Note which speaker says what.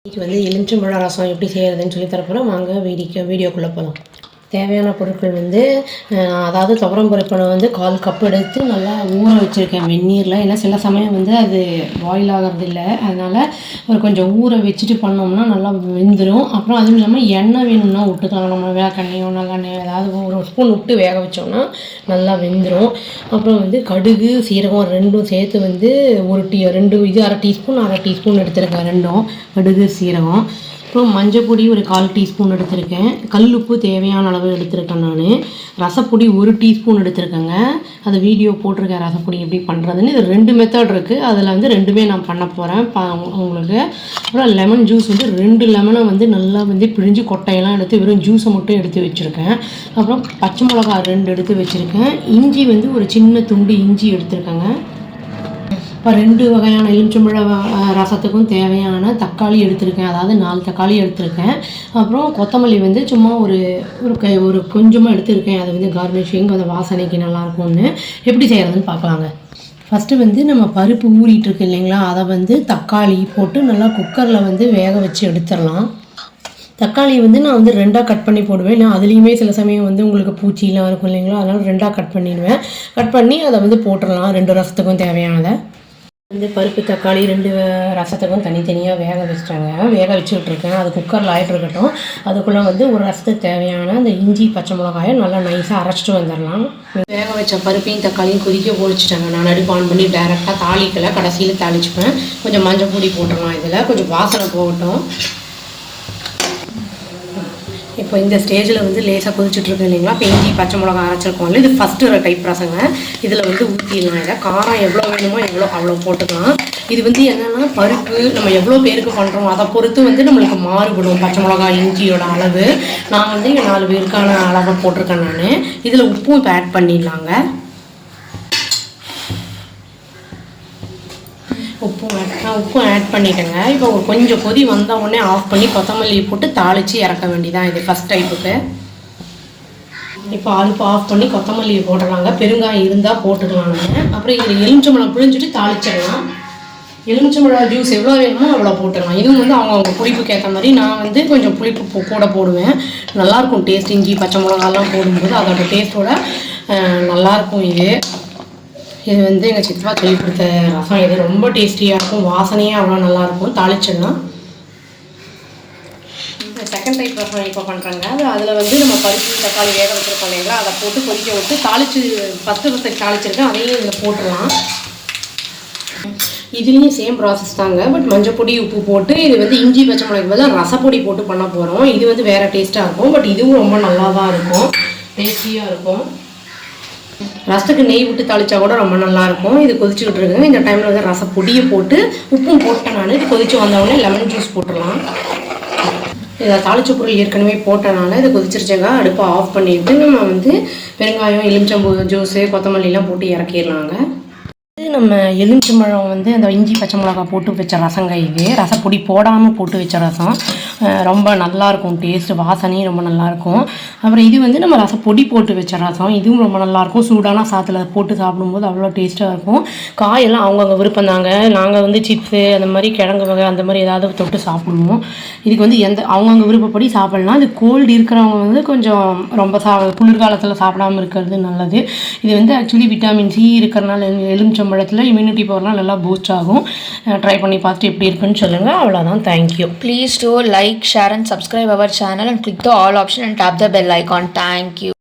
Speaker 1: இன்றைக்கி வந்து எலுமிச்சம்பழ ரசம் எப்படி செய்கிறதுன்னு சொல்லி தரப்போகிறோம். வாங்க வீடியோக்குள்ளே போகலாம். தேவையான பொருட்கள் வந்து அதாவது துவரம் பருப்பை வந்து 1/4 கப் எடுத்து நல்லா ஊற வச்சுருக்கேன் வெந்நீரில். ஏன்னா சில சமயம் வந்து அது பாயில் ஆகிறது இல்லை, அதனால் ஒரு கொஞ்சம் ஊற வச்சுட்டு பண்ணோம்னா நல்லா வெந்துடும். அப்புறம் அதுவும் இல்லாமல் எண்ணெய் வேணும்னா விட்டுக்கலாம், நம்ம வேக்கெண்ணையோ நல்லெண்ணெய் ஏதாவது ஒரு ஸ்பூன் விட்டு வேக வச்சோம்னா நல்லா வெந்துடும். அப்புறம் வந்து கடுகு சீரகம் ரெண்டும் சேர்த்து வந்து இது அரை டீஸ்பூன் எடுத்துருக்கேன். ரெண்டும் கடுகு சீரகம். அப்புறம் மஞ்சப்பொடி ஒரு 1/4 டீஸ்பூன் எடுத்திருக்கேன். கல்லுப்பு தேவையான அளவு எடுத்திருக்கேன். நான் ரசப்பொடி 1 டீஸ்பூன் எடுத்திருக்கேங்க. அது வீடியோ போட்டிருக்கேன் ரசப்பொடி எப்படி பண்ணுறதுன்னு. இது 2 மெத்தட் இருக்குது, அதில் வந்து 2மே நான் பண்ண போகிறேன் உங்களுக்கு. அப்புறம் லெமன் ஜூஸ் வந்து 2 லெமனை வந்து நல்லா வந்து பிழிஞ்சு கொட்டையெல்லாம் எடுத்து வெறும் ஜூஸை மட்டும் எடுத்து வச்சுருக்கேன். அப்புறம் பச்சை மிளகா 2 எடுத்து வச்சுருக்கேன். இஞ்சி வந்து ஒரு சின்ன துண்டு இஞ்சி எடுத்திருக்கேங்க. இப்போ 2 வகையான எலுமிச்சம்பழ ரசத்துக்கும் தேவையான தக்காளி எடுத்திருக்கேன், அதாவது 4 தக்காளி எடுத்திருக்கேன். அப்புறம் கொத்தமல்லி வந்து சும்மா ஒரு கொஞ்சமாக எடுத்திருக்கேன். அது வந்து கார்னிஷிங், அந்த வாசனைக்கு நல்லாயிருக்கும்னு. எப்படி செய்கிறதுன்னு பார்க்கலாங்க. ஃபஸ்ட்டு வந்து நம்ம பருப்பு ஊறிட்டுருக்கு இல்லைங்களா, அதை வந்து தக்காளி போட்டு நல்லா குக்கரில் வந்து வேக வச்சு எடுத்துடலாம். தக்காளி வந்து நான் வந்து 2ஆக கட் பண்ணி போடுவேன். நான் அதுலேயுமே சில சமயம் வந்து உங்களுக்கு பூச்சிலாம் இருக்கும் இல்லைங்களா, அதனால் 2ஆக கட் பண்ணிடுவேன். கட் பண்ணி அதை வந்து போட்டுடலாம் 2 ரசத்துக்கும் தேவையானதை. வந்து பருப்பு தக்காளி 2 ரசத்துக்கும் தனித்தனியாக வேக வச்சுட்ருக்கேன். அது குக்கரில் ஆகிட்டு இருக்கட்டும். அதுக்குள்ளே வந்து ஒரு ரசத்துக்கு தேவையான அந்த இஞ்சி பச்சை மிளகாயை நல்லா நைஸாக அரைச்சிட்டு வந்துடலாம். வேக வச்ச பருப்பையும் தக்காளியும் கொதிக்க போடிச்சிட்டாங்க. நான் அடுப்பு ஆன் பண்ணி டைரெக்டாக தாளிக்கலை, கடைசியில் தாளிச்சுப்பேன். கொஞ்சம் மஞ்சள் பொடி போட்டுடலாம், இதில் கொஞ்சம் வாசனை போகட்டும். இப்போ இந்த ஸ்டேஜில் வந்து லேசாக கொதிச்சுட்ருக்கு இல்லைங்களா, இப்போ இஞ்சி பச்சை மிளகா அரைச்சிருக்கோம்ல, இது ஃபஸ்ட்டு டைப் ரசங்க. இதில் வந்து ஊற்றிடலாம். இதை காரம் எவ்வளோ வேணுமோ அவ்வளோ போட்டுக்கலாம். இது வந்து என்னென்னா பருப்பு நம்ம எவ்வளோ பேருக்கு பண்ணுறோம் அதை பொறுத்து வந்து நம்மளுக்கு மாறுபடும் பச்சை மிளகா இஞ்சியோட அளவு. நான் வந்து 4 பேருக்கான அளவை போட்டிருக்கேன். நான் இதில் உப்பும் இப்போ ஆட் பண்ணிடலாங்க. உப்பும் ஆட் பண்ணிட்டேங்க. இப்போ கொஞ்சம் கொதி வந்த உடனே ஆஃப் பண்ணி கொத்தமல்லி போட்டு தாளித்து இறக்க வேண்டியதான். இது ஃபஸ்ட் டைப்புக்கு. இப்போ அடுப்பு ஆஃப் பண்ணி கொத்தமல்லியை போட்டுடலாங்க. பெருங்காயம் இருந்தால் போட்டுக்கலாங்க. அப்புறம் இதில் எலுமிச்சம்பழம் பிழிஞ்சிட்டு தாளிச்சிடலாம். எலுமிச்சம்பழம் ஜூஸ் எவ்வளோ வேணுமோ அவ்வளோ போட்டுடலாம். இதுவும் வந்து அவங்க புளிப்புக்கு ஏற்ற மாதிரி. நான் வந்து கொஞ்சம் புளிப்பு கூட போடுவேன். நல்லாயிருக்கும் டேஸ்ட். இஞ்சி பச்சை மிளகாலாம் போடும்போது அதோட டேஸ்ட்டோட நல்லாயிருக்கும். இது வந்து எங்கள் சித்தப்பா சொல்லி கொடுத்த ரசம். இது ரொம்ப டேஸ்டியாக இருக்கும், வாசனையே அவ்வளோ நல்லாயிருக்கும். தாளிச்சிடலாம். செகண்ட் டைப் ரசம் இப்போ பண்ணுறாங்க. அதில் வந்து நம்ம பருப்பு தக்காளி வேக வச்சுருக்கோம் இல்லைங்களா, அதை போட்டு கொதிக்க விட்டு தாளித்து ஃபஸ்ட்டு தாளிச்சிருக்கேன், அதையும் இதில் போட்டுடலாம். இதுலேயும் சேம் ப்ராசஸ் தாங்க. பட் மஞ்சப்பொடி உப்பு போட்டு இது வந்து இஞ்சி பச்சை மிளகாய்க்கு பதிலாக ரசப்பொடி போட்டு பண்ண போகிறோம். இது வந்து வேறு டேஸ்ட்டாக இருக்கும். பட் இதுவும் ரொம்ப நல்லா தான் இருக்கும், டேஸ்டியாக இருக்கும். ரசத்துக்கு நெய் விட்டு தாளிச்சா கூட ரொம்ப நல்லாயிருக்கும். இது கொதிச்சுக்கிட்டு இருக்குங்க. இந்த டைமில் வந்து ரசப்பொடியை போட்டு உப்பும் போட்டேன். நான் இது கொதிச்சு வந்தவுடனே லெமன் ஜூஸ் போட்டுடலாம். இதை தாளிச்ச பொருள் ஏற்கனவே போட்டனால இது கொதிச்சிருச்சாங்க. அடுப்பை ஆஃப் பண்ணிவிட்டு நம்ம வந்து பெருங்காயம் எலுமிச்சம்பூ ஜூஸு கொத்தமல்லிலாம் போட்டு இறக்கிடலாங்க. நம்ம எலுமிச்சம்பழம் வந்து அந்த இஞ்சி பச்சை மிளகா போட்டு வச்ச ரசங்க. இது ரசப்பொடி போடாமல் போட்டு வச்ச ரசம். ரொம்ப நல்லாயிருக்கும், டேஸ்ட்டு வாசனையும் ரொம்ப நல்லாயிருக்கும். அப்புறம் இது வந்து நம்ம ரசப்பொடி போட்டு வச்ச ரசம். இதுவும் ரொம்ப நல்லாயிருக்கும். சூடான சாத்தில் போட்டு சாப்பிடும்போது அவ்வளோ டேஸ்ட்டாக இருக்கும். காயெல்லாம் அவங்கவுங்க விருப்பம் தாங்க. நாங்கள் வந்து சிப்ஸு அந்த மாதிரி கிழங்கு வகை அந்த மாதிரி ஏதாவது தொட்டு சாப்பிடுவோம். இதுக்கு வந்து அவங்கவுங்க விருப்பப்படி சாப்பிட்லாம். இது கோல்டு இருக்கிறவங்க வந்து கொஞ்சம் ரொம்ப குளிர்காலத்தில் சாப்பிடாமல் இருக்கிறது நல்லது. இது வந்து ஆக்சுவலி விட்டமின் சி இருக்கிறனால எலுமிச்சம்பழத்தில் இம்யூனிட்டி பவர்லாம் நல்லா பூஸ்ட் ஆகும். ட்ரை பண்ணி பார்த்துட்டு எப்படி இருக்குன்னு சொல்லுங்கள். அவ்வளோதான். Thank you.
Speaker 2: Please do like, share and subscribe our channel and click the all option and tap the bell icon. Thank you.